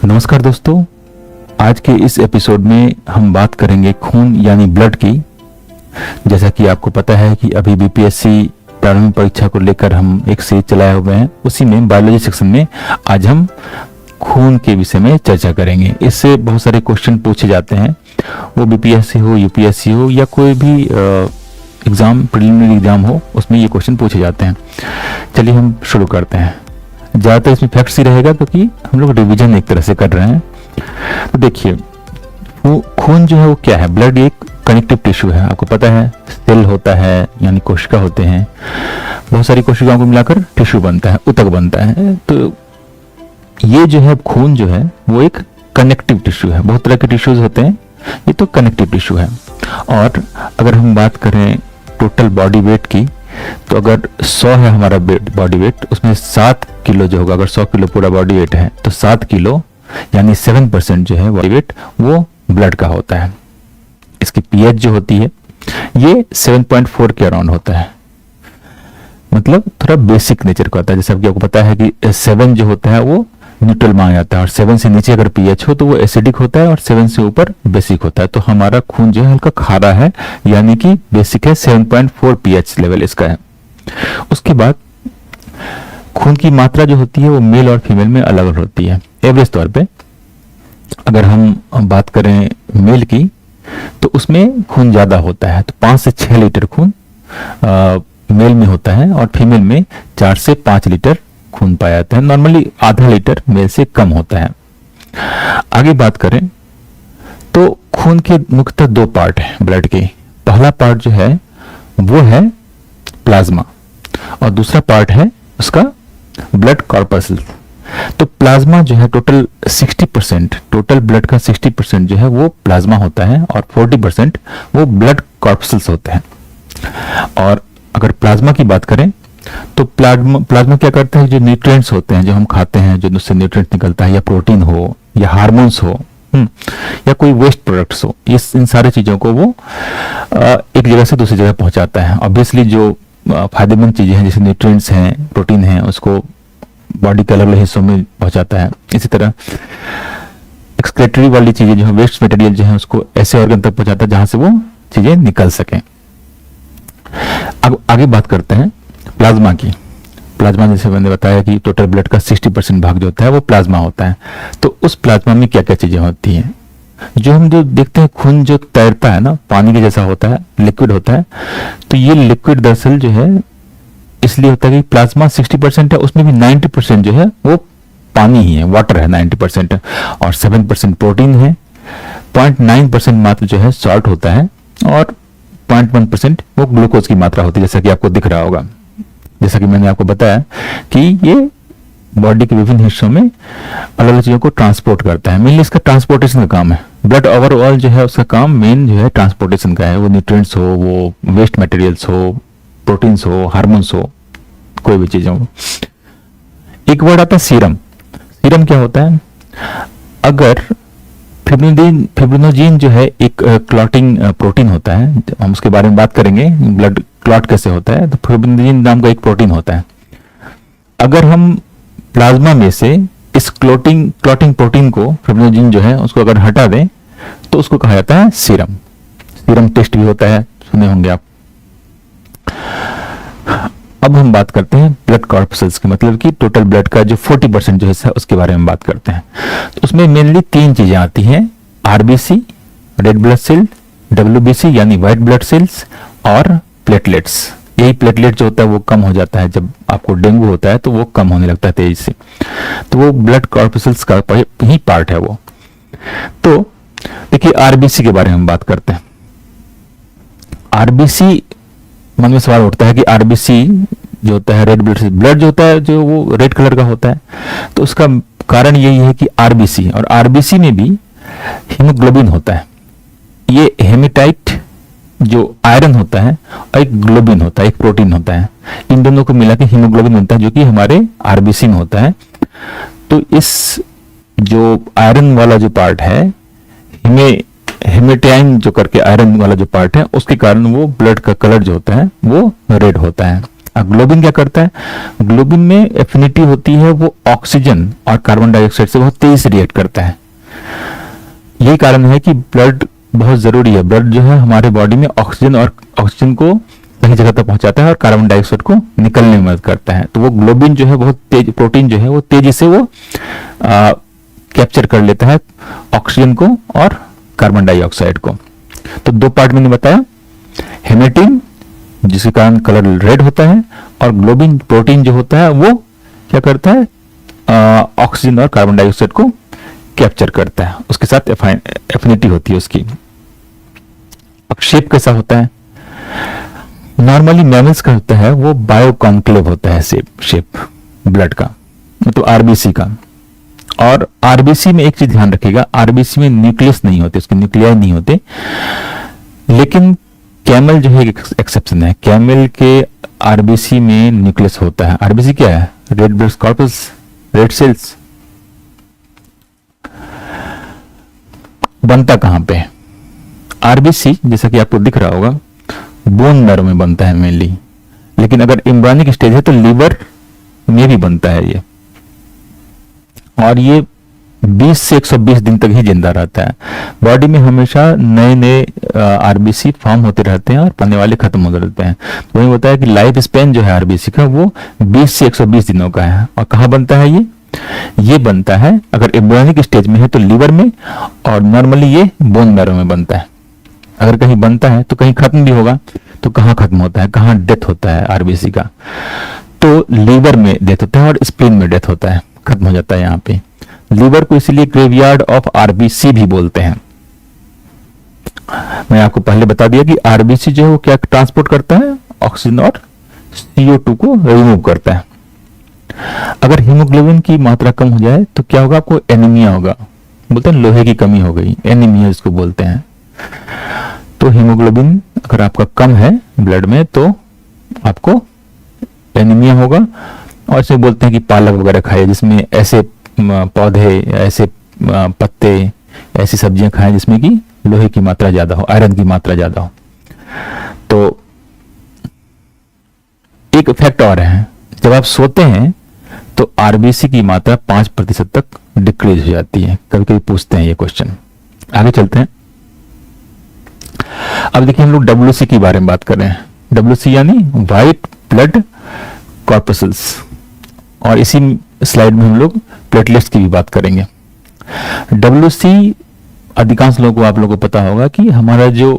नमस्कार दोस्तों, आज के इस एपिसोड में हम बात करेंगे खून यानी ब्लड की। जैसा कि आपको पता है कि अभी बीपीएससी प्रारंभिक परीक्षा को लेकर हम एक सीरीज चलाए हुए हैं, उसी में बायोलॉजी सेक्शन में आज हम खून के विषय में चर्चा करेंगे। इससे बहुत सारे क्वेश्चन पूछे जाते हैं, वो बीपीएससी हो, यूपीएससी हो या कोई भी एग्जाम, प्रिलिमिनरी एग्जाम हो, उसमें ये क्वेश्चन पूछे जाते हैं। चलिए हम शुरू करते हैं। ज़्यादातर इसमें फैक्ट्स ही रहेगा क्योंकि हम लोग रिवीजन एक तरह से कर रहे हैं। तो देखिए, वो खून जो है वो क्या है? ब्लड एक कनेक्टिव टिश्यू है। आपको पता है सेल होता है यानी कोशिका होते हैं, बहुत सारी कोशिकाओं को मिलाकर टिश्यू बनता है, ऊतक बनता है। तो ये जो है खून जो है वो एक कनेक्टिव टिश्यू है। बहुत तरह के टिश्यूज होते हैं, ये तो कनेक्टिव टिश्यू है। और अगर हम बात करें टोटल बॉडी वेट की, तो अगर 100 है हमारा बॉडी वेट, उसमें 7 किलो जो होगा, अगर 100 किलो पूरा बॉडी वेट है तो 7 किलो यानी 7% जो है बॉडी वेट वो ब्लड का होता है। इसकी पीएच जो होती है ये 7.4 के अराउंड होता है, मतलब थोड़ा बेसिक नेचर का होता है। जैसे आपको पता है कि 7 जो होता है वो न्यूट्रल माना जाता है, और 7 से नीचे अगर पीएच हो तो वो एसिडिक होता है, और 7 से ऊपर बेसिक होता है। तो हमारा खून जो है हल्का खारा है, यानी कि बेसिक है, 7.4 पीएच लेवल इसका है। उसके बाद खून की मात्रा जो होती है वो मेल और फीमेल में अलग अलग होती है। एवरेज तौर पे अगर हम बात करें मेल की, तो उसमें खून ज्यादा होता है, तो 5 से 6 लीटर खून मेल में होता है, और फीमेल में 4 से 5 लीटर खून पाया जाता है। नॉर्मली आधा लीटर मेल से कम होता है। आगे बात करें तो खून के मुख्यतः 2 पार्ट हैं ब्लड के। पहला पार्ट जो है वो है प्लाज्मा, और दूसरा पार्ट है उसका ब्लड कॉर्पस्कल। तो प्लाज्मा जो है टोटल 60%, टोटल ब्लड का 60% जो है वो प्लाज्मा होता है, और 40% वो ब्लड कॉर्पस्कल्स होते हैं। और अगर प्लाज्मा की बात करें तो प्लाज्मा क्या करता है? जो न्यूट्रिएंट्स होते हैं जो हम खाते हैं, जो उससे न्यूट्रिएंट निकलता है, या प्रोटीन हो या हार्मोन्स हो या कोई वेस्ट प्रोडक्ट्स हो, इन सारे चीजों को वो एक जगह से दूसरी जगह पहुंचाता है। ऑब्वियसली जो फायदेमंद चीजें हैं जैसे न्यूट्रिएंट्स हैं, प्रोटीन है, उसको बॉडी के अलग अलग हिस्सों में पहुंचाता है। इसी तरह एक्सक्रेटरी वाली चीजें जो है, वेस्ट मटेरियल जो है, उसको ऐसे ऑर्गन तक पहुंचाता है जहां से वो चीजें निकल सकें। अब आगे बात करते हैं प्लाज्मा की। प्लाज्मा जैसे मैंने बताया कि टोटल ब्लड का 60% भाग जो होता है वो प्लाज्मा होता है। तो उस प्लाज्मा में क्या क्या चीजें होती हैं? जो हम जो देखते हैं खून जो तैरता है ना, पानी के जैसा होता है, लिक्विड होता है। तो ये लिक्विड दरअसल जो है इसलिए होता है कि प्लाज्मा 60% है, उसमें भी 90% जो है वो पानी ही है, वाटर है 90%, और 7% प्रोटीन है, 0.9% मात्र जो है सॉल्ट होता है, और 0.1% वो ग्लूकोज की मात्रा होती है, जैसा कि आपको दिख रहा होगा। जैसा कि मैंने आपको बताया कि ये बॉडी के विभिन्न हिस्सों में अलग अलग चीजों को ट्रांसपोर्ट करता है। मेनली इसका ट्रांसपोर्टेशन का काम है। ब्लड ओवरऑल जो है उसका काम मेन जो है ट्रांसपोर्टेशन का है। वो न्यूट्रिएंट्स हो, वो वेस्ट मटेरियल्स हो, प्रोटीन्स हो, हार्मोन्स हो, कोई भी चीजें हो। एक वर्ड आता है सीरम। सीरम क्या होता है? अगर फिब्रिनोजेन जो है एक क्लॉटिंग प्रोटीन होता है, हम उसके बारे में बात करेंगे, ब्लड क्लॉट कैसे होता है। तो फिब्रिनोजेन नाम का एक प्रोटीन होता है। अगर हम प्लाज्मा में से इस क्लॉटिंग प्रोटीन को, फिब्रिनोजेन जो है, उसको अगर हटा दें तो उसको कहा जाता है सीरम। सीरम टेस्ट भी होता है, सुने होंगे आप। अब हम बात करते हैं ब्लड कॉर्पस्कल्स की, मतलब कि टोटल ब्लड का जो 40% जो हिस्सा है उसके बारे में बात करते हैं। तो उसमें मेनली 3 चीजें आती हैं, RBC, red blood cell, WBC यानी व्हाइट ब्लड सेल्स, और प्लेटलेट्स। यही प्लेटलेट जो होता है वो कम हो जाता है जब आपको डेंगू होता है, तो वो कम होने लगता है तेजी से। तो वो ब्लड कॉर्पस्कल्स का ही पार्ट है वो। तो देखिए आरबीसी के बारे में हम बात करते हैं। आरबीसी, मन में सवाल उठता है कि आरबीसी जो होता है, रेड ब्लड जो होता है, जो वो रेड कलर का होता है, तो उसका कारण यही है कि आरबीसी, और आरबीसी में भी हीमोग्लोबिन होता है। ये हेमेटाइट जो आयरन होता है, और एक ग्लोबिन होता है, एक प्रोटीन होता है, इन दोनों को मिला के हीमोग्लोबिन होता है, जो कि हमारे आरबीसी में होता है। तो इस जो आयरन वाला जो पार्ट है, हेमेटाइन जो करके आयरन वाला जो पार्ट है, उसके कारण वो ब्लड का कलर जो होता है वो रेड होता है। ग्लोबिन क्या करता है? ग्लोबिन में एफिनिटी होती है, वो ऑक्सीजन और कार्बन डाइऑक्साइड से बहुत तेजी से रिएक्ट करता है। यही कारण है कि ब्लड बहुत जरूरी है। ब्लड जो है हमारे बॉडी में ऑक्सीजन को सही जगह तक पहुंचाता है और कार्बन डाइऑक्साइड को निकलने में मदद करता है। तो वो ग्लोबिन जो है बहुत तेज, प्रोटीन जो है वो तेजी से वो कैप्चर कर लेता है ऑक्सीजन को और कार्बन डाइऑक्साइड को। तो दो पार्ट मैंने बताया, हेमेटिन जिसके कारण कलर रेड होता है, और ग्लोबिन प्रोटीन जो होता है वो क्या करता है? ऑक्सीजन और कार्बन डाइऑक्साइड को कैप्चर करता है, उसके साथ एफिनिटी होती है उसकी। अब शेप कैसा होता है? नॉर्मली मैमल्स का होता है वो बायोकॉन्क्लेव होता है शेप ब्लड का, मतलब आरबीसी का। और आरबीसी में एक चीज ध्यान रखिएगा, आरबीसी में न्यूक्लियस नहीं होते, उसके न्यूक्लियाई नहीं होते। लेकिन कैमल जो है एक्सेप्शन है, कैमल के आरबीसी में न्यूक्लियस होता है। आरबीसी क्या है? Red blood corpus, red cells. बनता कहां पे? आरबीसी जैसा कि आपको दिख रहा होगा बोन मैरो में बनता है मेनली, लेकिन अगर एम्ब्रियोनिक स्टेज है तो लीवर में भी बनता है ये, और ये 20 से 120 दिन तक ही जिंदा रहता है। बॉडी में हमेशा नए नए आरबीसी फॉर्म होते रहते हैं और पलने वाले खत्म हो जाते हैं। तो वही होता है कि लाइफ स्पेन जो है आरबीसी का वो 20 से 120 दिनों का है। और कहाँ बनता है ये बनता है अगर एम्ब्रियोनिक स्टेज में है तो लीवर में, और नॉर्मली ये बोन मैरो में बनता है। अगर कहीं बनता है तो कहीं खत्म भी होगा, तो कहाँ खत्म होता है, कहाँ डेथ होता है आरबीसी का? तो लीवर में डेथ होता है और स्प्लीन में डेथ होता है, खत्म हो जाता है यहाँ पे। लीवर को इसीलिए ग्रेवयार्ड ऑफ आरबीसी भी बोलते हैं। मैं आपको पहले बता दिया कि आरबीसी जो है वो क्या ट्रांसपोर्ट करता है? ऑक्सीजन और CO2 को रिमूव करता है। अगर हीमोग्लोबिन की मात्रा कम हो जाए तो क्या होगा? आपको एनीमिया होगा, बोलते हैं लोहे की कमी हो गई, एनीमिया इसको बोलते हैं। तो हीमोग्लोबिन अगर आपका कम है ब्लड में तो आपको एनीमिया होगा। और इसे बोलते हैं कि पालक वगैरह खाइए जिसमें ऐसे पौधे, ऐसे पत्ते, ऐसी सब्जियां खाएं जिसमें कि लोहे की मात्रा ज्यादा हो, आयरन की मात्रा ज्यादा हो। तो एक फैक्ट और है, जब आप सोते हैं तो आरबीसी की मात्रा 5% तक डिक्रीज हो जाती है। कभी कभी पूछते हैं ये क्वेश्चन। आगे चलते हैं। अब देखिए हम लोग WC के बारे में बात कर रहे हैं। WC यानी व्हाइट ब्लड कॉर्पसल्स, और इसी स्लाइड में हम लोग प्लेटलेट्स की भी बात करेंगे। WC अधिकांश लोगों को, आप लोगों को पता होगा कि हमारा जो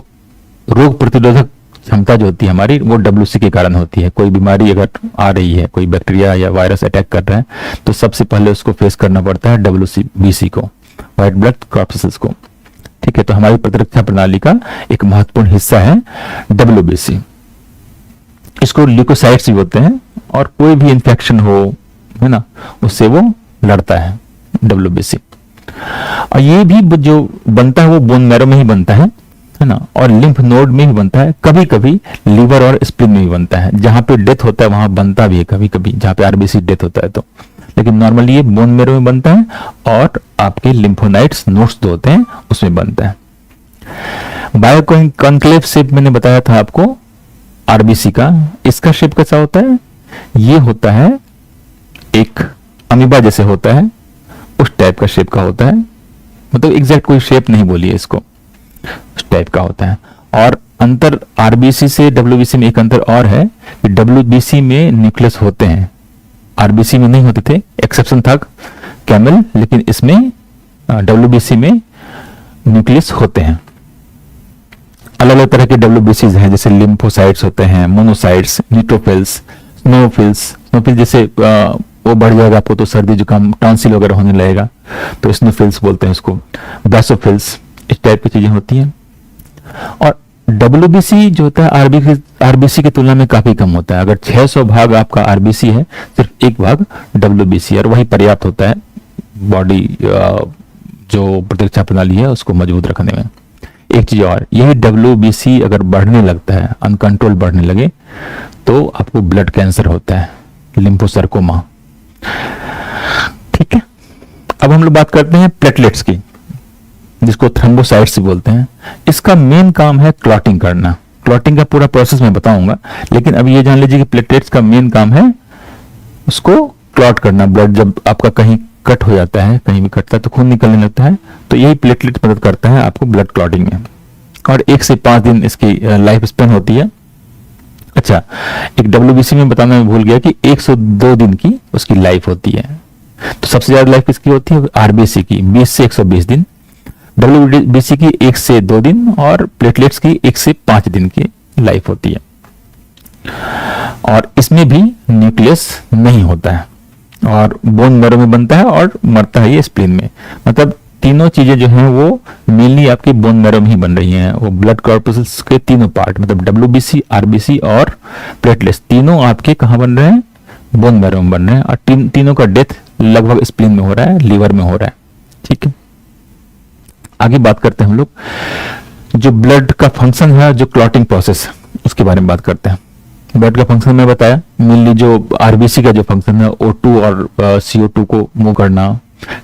रोग प्रतिरोधक क्षमता जो होती है हमारी, वो WC के कारण होती है। कोई बीमारी अगर आ रही है, कोई बैक्टीरिया या वायरस अटैक कर रहा है, तो सबसे पहले उसको फेस करना पड़ता है WBC को, व्हाइट ब्लड कॉर्पसल्स को। ठीक है, तो हमारी प्रतिरक्षा प्रणाली का एक महत्वपूर्ण हिस्सा है WBC। इसको ल्यूकोसाइट्स भी बोलते हैं, और कोई भी इंफेक्शन हो, है ना, उससे वो लड़ता है WBC। और ये भी जो बनता है वो बोन मैरो में ही बनता है ना, और लिम्फ नोड में भी बनता है, कभी कभी लीवर और स्प्लीन में भी बनता है। जहां पे डेथ होता है वहां बनता भी है कभी कभी, जहां पे आरबीसी डेथ होता है तो। लेकिन नॉर्मली ये बोन मैरो में बनता है, और आपके लिम्फोनाइट्स नोड्स जो होते हैं उसमें बनता है। बायोकॉन्क्लेव शेप मैंने बताया था आपको आरबीसी का। इसका शेप कैसा होता है? ये होता है एक अमीबा जैसे होता है, उस टाइप का शेप का होता है। मतलब एग्जैक्ट कोई शेप नहीं बोली है इसको, उस टाइप का होता है। और अंतर आरबीसी से WBC में एक अंतर और है कि WBC में न्यूक्लियस होते हैं, आरबीसी में नहीं होते थे, एक्सेप्शन था कैमल, लेकिन इसमें WBC में न्यूक्लियस होते हैं। अलग अलग तरह के WBCs हैं, जैसे लिम्फोसाइट्स होते हैं, मोनोसाइट्स, न्यूट्रोफिल्स, स्नोफिल्स। स्नोफिल जैसे वो बढ़ जाएगा आपको तो सर्दी जुकाम टॉन्सिल वगैरह होने लगेगा, तो स्नोफिल्स बोलते हैं इसको, बेसोफिल्स, इस टाइप की चीजें होती हैं। और WBC जो होता है आरबीसी की तुलना में काफी कम होता है। अगर 600 भाग आपका आरबीसी है, सिर्फ 1 भाग WBC, और वही पर्याप्त होता है बॉडी जो प्रतिरक्षा प्रणाली है उसको मजबूत रखने में। एक चीज और, यही WBC अगर बढ़ने लगता है, अनकंट्रोल बढ़ने लगे, तो आपको ब्लड कैंसर होता है, लिम्फोसर्कोमा। ठीक है, अब हम लोग बात करते हैं प्लेटलेट्स की, जिसको थ्रोम्बोसाइट्स बोलते हैं। इसका मेन काम है क्लॉटिंग करना, क्लॉटिंग का पूरा प्रोसेस मैं बताऊंगा, लेकिन अभी ये जान लीजिए कि प्लेटलेट्स का मेन काम है उसको क्लॉट करना। ब्लड जब आपका कहीं कट हो जाता है, कहीं भी कटता है तो खून निकलने लगता है, तो यही प्लेटलेट मदद करता है आपको ब्लड क्लॉटिंग में। और 1 से 5 दिन इसकी लाइफ स्पेन होती है। अच्छा, एक WBC में बताना मैं भूल गया कि 102 दिन की उसकी लाइफ होती है। तो सबसे ज्यादा लाइफ किसकी होती है? RBC की 20 से 120 दिन, WBC की 1 से 2 दिन और प्लेटलेट्स की 1 से 5 दिन की लाइफ होती है। और इसमें भी न्यूक्लियस नहीं होता है और बोन मैरो में बनता है और मरता है ये स्प्लीन में। मतलब तीनों चीजें जो हैं वो मेनली आपके बोन मैरो में ही बन रही हैं। वो ब्लड कॉर्पसेल्स के तीनों पार्ट, मतलब WBC, RBC और प्लेटलेट्स, तीनों आपके कहाँ बन रहे हैं? बोन मैरो में बन रहे हैं। और तीनों का डेथ लगभग स्प्लीन में हो रहा है, लीवर में हो रहा है। ठीक है, आगे बात करते हैं हम लोग जो ब्लड का फंक्शन है, जो क्लॉटिंग प्रोसेस, उसके बारे में बात करते हैं। ब्लड का फंक्शन मैं बताया, मेनली जो RBC का जो फंक्शन है O2 और CO2 को मूव करना,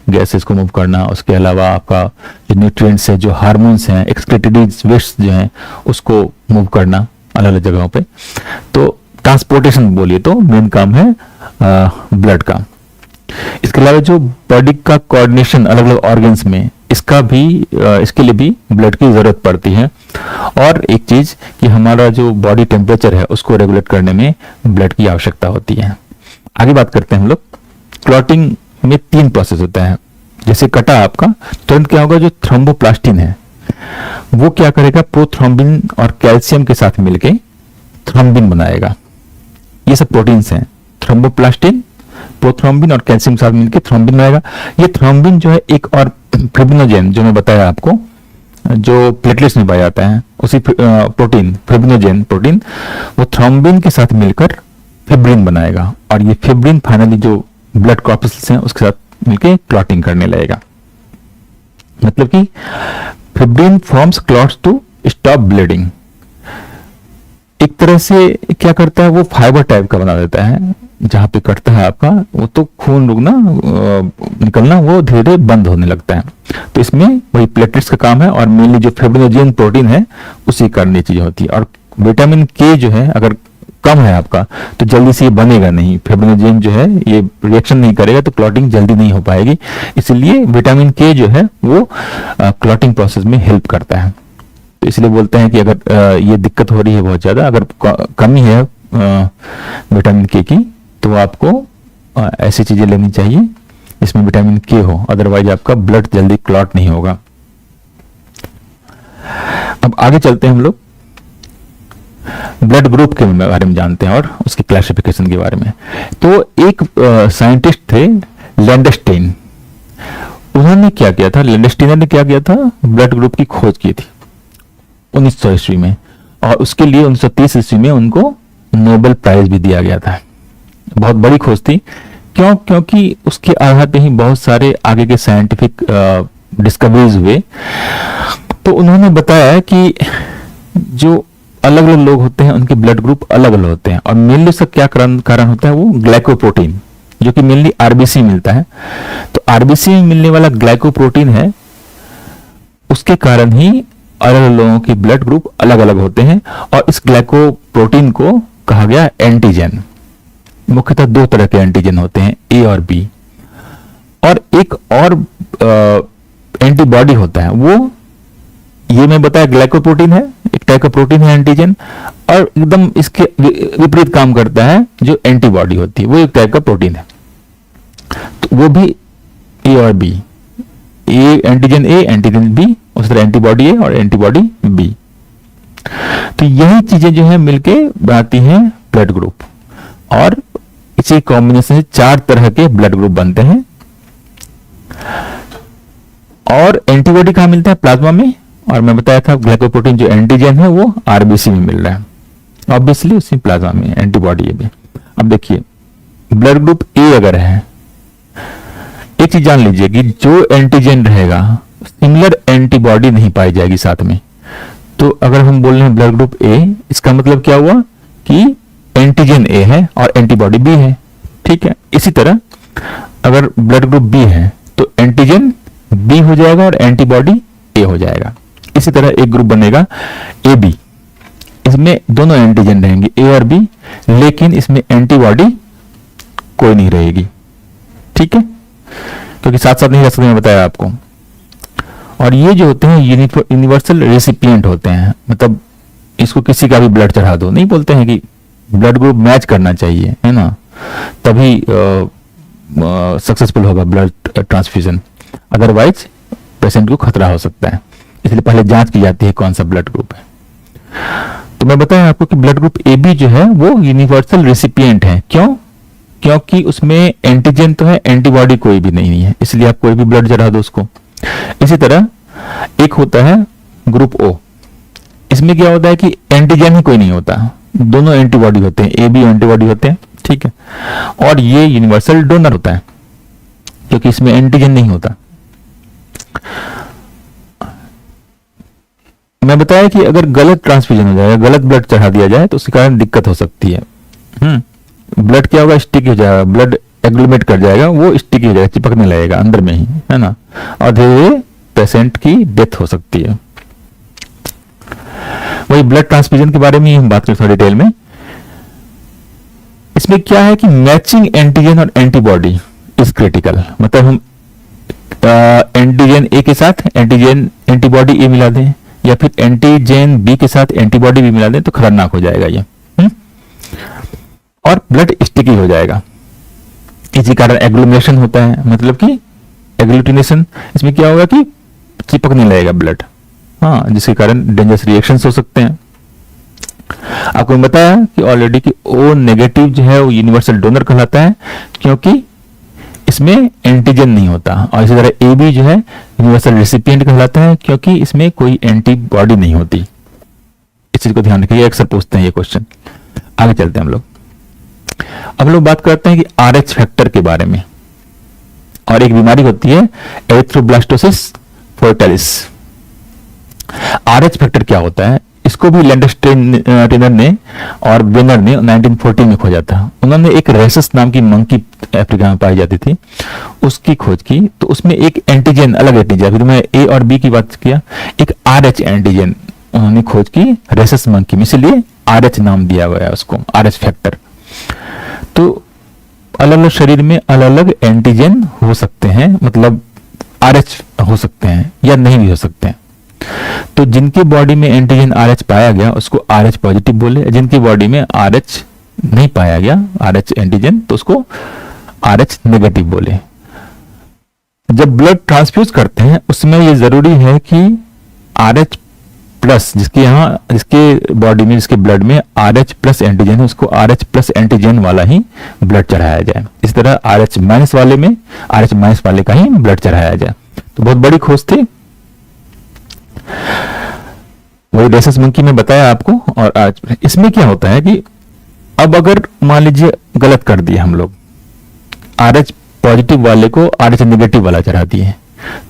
गैसेस को मूव करना। उसके अलावा आपका जो न्यूट्रिएंट्स है, जो हार्मोन्स हैं, एक्सक्रीटेड वेस्ट जो हैं, उसको मूव करना अलग अलग जगहों पे। तो ट्रांसपोर्टेशन बोलिए तो मेन काम है ब्लड का। इसके अलावा जो बॉडी का कोऑर्डिनेशन अलग अलग ऑर्गन्स में, इसके लिए भी ब्लड की जरूरत पड़ती है। और एक चीज कि हमारा जो बॉडी टेम्परेचर है उसको रेगुलेट करने में ब्लड की आवश्यकता होती है। आगे बात करते हैं हम लोग। क्लॉटिंग में 3 प्रोसेस होता है। जैसे कटा आपका, तुरंत क्या होगा, जो थ्रोम्बोप्लास्टिन है वो क्या करेगा, प्रोथ्रोम्बिन और कैल्शियम के साथ मिलके थ्रोम्बिन बनाएगा। ये सब प्रोटीन्स हैं। थ्रोम्बोप्लास्टिन, प्रोथ्रोम्बिन और कैल्शियम के साथ मिलकर थ्रोम्बिन बनाएगा। ये थ्रोम्बिन जो है एक और फिब्रिनोजेन जो मैं बताया आपको, जो प्लेटलेट्स में पाया जाता है, उसी प्रोटीन, फिब्रिनोजेन प्रोटीन, वो थ्रोम्बिन के साथ मिलकर फिब्रिन बनाएगा। और ये फिब्रिन फाइनली जो ब्लड कॉर्पसेल्स हैं उसके साथ मिलकर क्लॉटिंग करने लगेगा। मतलब कि fibrin forms clots to stop bleeding. एक तरह से क्या करता है, वो फाइबर टाइप का बना देता है। जहां पे कटता है आपका, वो तो खून रुकना, निकलना वो धीरे धीरे बंद होने लगता है। तो इसमें वही प्लेटलेट्स का काम है और मेनली जो फिब्रिनोजेन प्रोटीन है उसी करने चीजें होती है। और विटामिन के जो है अगर कम है आपका तो जल्दी से ये बनेगा नहीं। फिब्रिनोजेन जो है ये रिएक्शन नहीं करेगा तो क्लॉटिंग जल्दी नहीं हो पाएगी। इसलिए विटामिन के जो है वो क्लॉटिंग प्रोसेस में हेल्प करता है। तो इसलिए बोलते हैं कि अगर ये दिक्कत हो रही है बहुत ज्यादा, अगर कमी है विटामिन के की, तो आपको ऐसी चीजें लेनी चाहिए जिसमें विटामिन के हो, अदरवाइज आपका ब्लड जल्दी क्लॉट नहीं होगा। अब आगे चलते हैं हम लोग ब्लड ग्रुप के बारे में जानते हैं और उसकी क्लासिफिकेशन के बारे में। तो एक साइंटिस्ट थे लैंडस्टेन। उन्होंने क्या किया था, लैंडस्टेनर ने क्या किया था, ब्लड ग्रुप की खोज की थी 1900 ईस्वी में। और उसके लिए 1930 ईस्वी में उनको नोबेल प्राइज भी दिया गया था। बहुत बड़ी खोज थी। क्यों? क्योंकि उसके आधार पे ही बहुत सारे आगे के साइंटिफिक डिस्कवरीज हुए। तो उन्होंने बताया कि जो अलग अलग लोग होते हैं उनके ब्लड ग्रुप अलग अलग होते हैं। और मेनली उसका क्या कारण होता है, वो ग्लाइकोप्रोटीन, जो कि मेनली RBC मिलता है। तो RBC में मिलने वाला ग्लाइकोप्रोटीन है, उसके कारण ही अलग अलग लोगों के ब्लड ग्रुप अलग अलग होते हैं। और इस ग्लाइकोप्रोटीन को कहा गया एंटीजन। मुख्यतः 2 तरह के एंटीजन होते हैं, A और B। और एक और एंटीबॉडी होता है, वो ये मैं बताया ग्लाइकोप्रोटीन है, एक टाइप का प्रोटीन है एंटीजन। और एकदम इसके विपरीत काम करता है जो एंटीबॉडी होती है, वो एक टाइप का प्रोटीन है। तो वो भी A और B, antigen A, antigen B, उस तरह एंटीबॉडी A और एंटीबॉडी B। तो यही चीजें जो है मिलके बनाती हैं ब्लड ग्रुप। और इसी कॉम्बिनेशन से 4 तरह के ब्लड ग्रुप बनते हैं। और एंटीबॉडी कहां मिलता है, प्लाज्मा में। और मैं बताया था ग्लाइकोप्रोटीन जो एंटीजन है वो RBC में मिल रहा है, ऑब्वियसली उसी प्लाज्मा में एंटीबॉडी है भी। अब देखिए ब्लड ग्रुप A अगर है, एक चीज जान लीजिए कि जो एंटीजन रहेगा सिमिलर एंटीबॉडी नहीं पाई जाएगी साथ में। तो अगर हम बोल रहे हैं ब्लड ग्रुप A, इसका मतलब क्या हुआ कि एंटीजन A है और एंटीबॉडी B है। ठीक है, इसी तरह अगर ब्लड ग्रुप B है तो एंटीजन B हो जाएगा और एंटीबॉडी A हो जाएगा। इसी तरह एक ग्रुप बनेगा AB। इसमें दोनों एंटीजन रहेंगे, ए और बी, लेकिन इसमें एंटीबॉडी कोई नहीं रहेगी। ठीक है, क्योंकि साथ साथ नहीं रह सकते, मैं बताया आपको। और ये जो होते हैं यूनिवर्सल रेसिपिएंट होते हैं, मतलब इसको किसी का भी ब्लड चढ़ा दो, नहीं बोलते हैं कि ब्लड ग्रुप मैच करना चाहिए, है ना, तभी सक्सेसफुल होगा ब्लड ट्रांसफ्यूजन, अदरवाइज पेशेंट को खतरा हो सकता है। इसलिए पहले जांच की जाती है कौन सा ब्लड ग्रुप है। तो मैं बताया आपको कि ब्लड ग्रुप ए बी जो है वो यूनिवर्सल रेसिपिएंट है। क्यों? क्योंकि उसमें एंटीजन तो है, एंटीबॉडी कोई भी नहीं है, इसलिए आप कोई भी ब्लड चढ़ा दो उसको। इसी तरह एक होता है ग्रुप ओ, इसमें क्या होता है कि एंटीजन ही कोई नहीं होता, दोनों एंटीबॉडी होते हैं, ए बी एंटीबॉडी होते हैं। ठीक है, और ये यूनिवर्सल डोनर होता है क्योंकि इसमें एंटीजन नहीं होता। मैं बताया कि अगर गलत ट्रांसफ्यूजन हो जाएगा, गलत ब्लड चढ़ा दिया जाए तो उसके कारण दिक्कत हो सकती है। ब्लड क्या होगा, स्टिकी हो जाएगा, ब्लड एग्लूमेट कर जाएगा, वो स्टिकी हो जाएगा, चिपकने लगेगा अंदर में ही, है ना, और धीरे धीरे पेशेंट की डेथ हो सकती है। वही ब्लड ट्रांसफ्यूजन के बारे में हम बात करें थोड़ा डिटेल में। इसमें क्या है कि मैचिंग एंटीजन और एंटीबॉडी इज क्रिटिकल, मतलब हम एंटीजन ए के साथ एंटीजन एंटीबॉडी ए मिला दें या फिर एंटीजन बी के साथ एंटीबॉडी बी मिला दें तो खतरनाक हो जाएगा ये। और ब्लड स्टिकी हो जाएगा, इसी कारण एग्लूमिनेशन होता है, मतलब कि एग्लूटिनेशन, इसमें क्या होगा कि चिपकने लगेगा ब्लड, हाँ, जिसके कारण डेंजरस रिएक्शंस हो सकते हैं। आपको मैं बताया कि ऑलरेडी कि ओ नेगेटिव जो है वो यूनिवर्सल डोनर कहलाता है क्योंकि इसमें एंटीजन नहीं होता, और इसी तरह ए बी जो है यूनिवर्सल रेसिपिएंट कहलाता है क्योंकि इसमें कोई एंटीबॉडी नहीं होती। इस चीज को ध्यान रखिए, अक्सर पूछते हैं ये क्वेश्चन। आगे चलते हैं हम लोग। अब लोग बात करते हैं कि आरएच फैक्टर के बारे में, और एक बीमारी होती है एरिथ्रोब्लास्टोसिस फर्टाइलिस। आरएच फैक्टर क्या होता है, इसको भी लैंडस्टेनर ने और बेनर ने 1940 में खोजा था। उन्होंने एक रेसस नाम की मंकी अफ्रीका में पाई जाती थी, उसकी खोज की, तो उसमें एक एंटीजन, अलग एंटीजन, अभी तो मैं ए और बी की बात किया, एक आरएच एंटीजन उन्होंने खोज की रेसस मंकी में, इसलिए आरएच नाम दिया गया उसको, आरएच फैक्टर। तो अलग अलग शरीर में अलग अलग एंटीजन हो सकते हैं, मतलब आरएच हो सकते हैं या नहीं भी हो सकते हैं। तो जिनकी बॉडी में एंटीजन आरएच पाया गया उसको आरएच पॉजिटिव बोले, जिनकी बॉडी में आरएच नहीं पाया गया, आरएच एंटीजन, तो उसको आरएच नेगेटिव बोले। जब ब्लड ट्रांसफ्यूज करते हैं उसमें यह जरूरी है कि आरएच प्लस, जिसके बॉडी में, जिसके ब्लड में आरएच प्लस एंटीजन है, उसको आरएच प्लस एंटीजन वाला ही ब्लड चढ़ाया जाए। इस तरह आरएच माइनस वाले में आरएच माइनस वाले का ही ब्लड चढ़ाया जाए। तो बहुत बड़ी खोज थी, वही रेसस मंकी में बताया आपको। और आज इसमें क्या होता है कि अब अगर मान लीजिए गलत कर दिए हम लोग, आरएच पॉजिटिव वाले को आरएच नेगेटिव वाला चढ़ा दिए,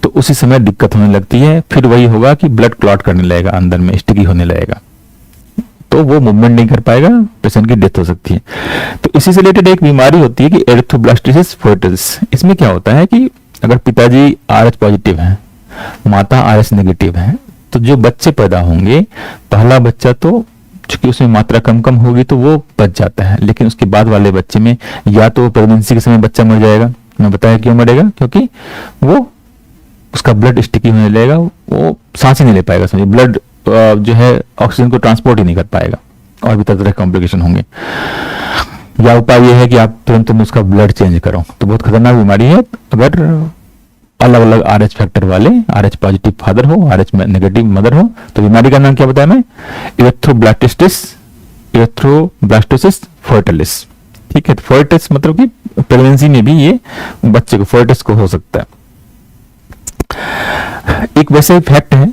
तो उसी समय दिक्कत होने लगती है। फिर वही होगा कि ब्लड क्लॉट करने लगेगा, अंदर में स्टिकी होने लगेगा, तो वो मूवमेंट नहीं कर पाएगा, पेशेंट की डेथ हो सकती है। तो इसी से रिलेटेड एक बीमारी होती है कि एरिथ्रोब्लास्टोसिस फर्टाइलिस। इसमें क्या होता है कि अगर पिताजी आरएच पॉजिटिव है, माता आरएच नेगेटिव है, तो जो बच्चे पैदा होंगे, पहला बच्चा तो चूंकि उसमें मात्रा कम कम होगी तो वो बच जाता है, लेकिन उसके बाद वाले बच्चे में या तो प्रेगनेंसी के समय बच्चा मर जाएगा। मैं बताया क्यों मरेगा, क्योंकि वो उसका ब्लड स्टिकी होने लगेगा, वो सांस ही नहीं ले पाएगा, समझिए ब्लड जो है ऑक्सीजन को ट्रांसपोर्ट ही नहीं कर पाएगा, और भी तरह तरह कॉम्प्लिकेशन होंगे। या उपाय ये है कि आप तुरंत उसका ब्लड चेंज करो। तो बहुत खतरनाक बीमारी है अगर अलग अलग आरएच फैक्टर वाले, आरएच पॉजिटिव फादर हो, आरएच नेगेटिव मदर हो। तो बीमारी का नाम क्या बताया मैं, एरिथ्रोब्लास्टोसिस फर्टाइलिस। ठीक है, फर्टाइलिस मतलब कि प्रेगनेंसी में भी ये बच्चे को फर्टाइलिस को हो सकता है। एक वैसे फैक्ट है,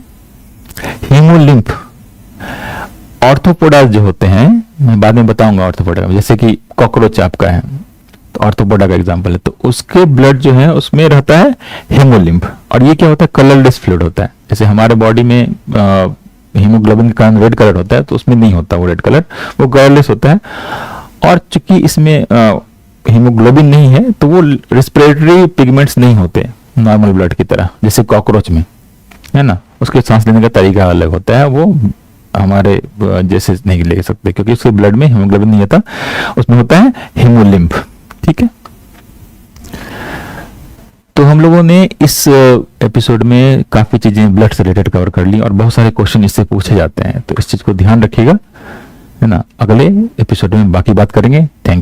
हीमोलिम्फ ऑर्थोपोडा जो होते हैं, मैं बाद में बताऊंगा ऑर्थोपोडा का, जैसे कि कॉकरोच आपका है तो ऑर्थोपोडा का एग्जांपल है, तो उसके ब्लड जो है उसमें रहता है हेमोलिम्फ। और ये क्या होता है, कलरलेस फ्लूइड होता है। जैसे हमारे बॉडी में हीमोग्लोबिन के कारण रेड कलर होता है, तो उसमें नहीं होता वो रेड कलर, वो कलरलेस होता है। और चूंकि इसमें हीमोग्लोबिन नहीं है तो वो रेस्पिरेटरी पिगमेंट्स नहीं होते नॉर्मल ब्लड की तरह, जैसे कॉकरोच में है ना, उसके सांस लेने का तरीका अलग होता है, वो हमारे जैसे नहीं ले सकते, क्योंकि उसके ब्लड में हीमोग्लोबिन नहीं होता, उसमें होता है हीमोलिम्फ। ठीक है, तो हम लोगों ने इस एपिसोड में काफी चीजें ब्लड से रिलेटेड कवर कर ली और बहुत सारे क्वेश्चन इससे पूछे जाते हैं, तो इस चीज को ध्यान रखिएगा, है ना। अगले एपिसोड में बाकी बात करेंगे। Thank you.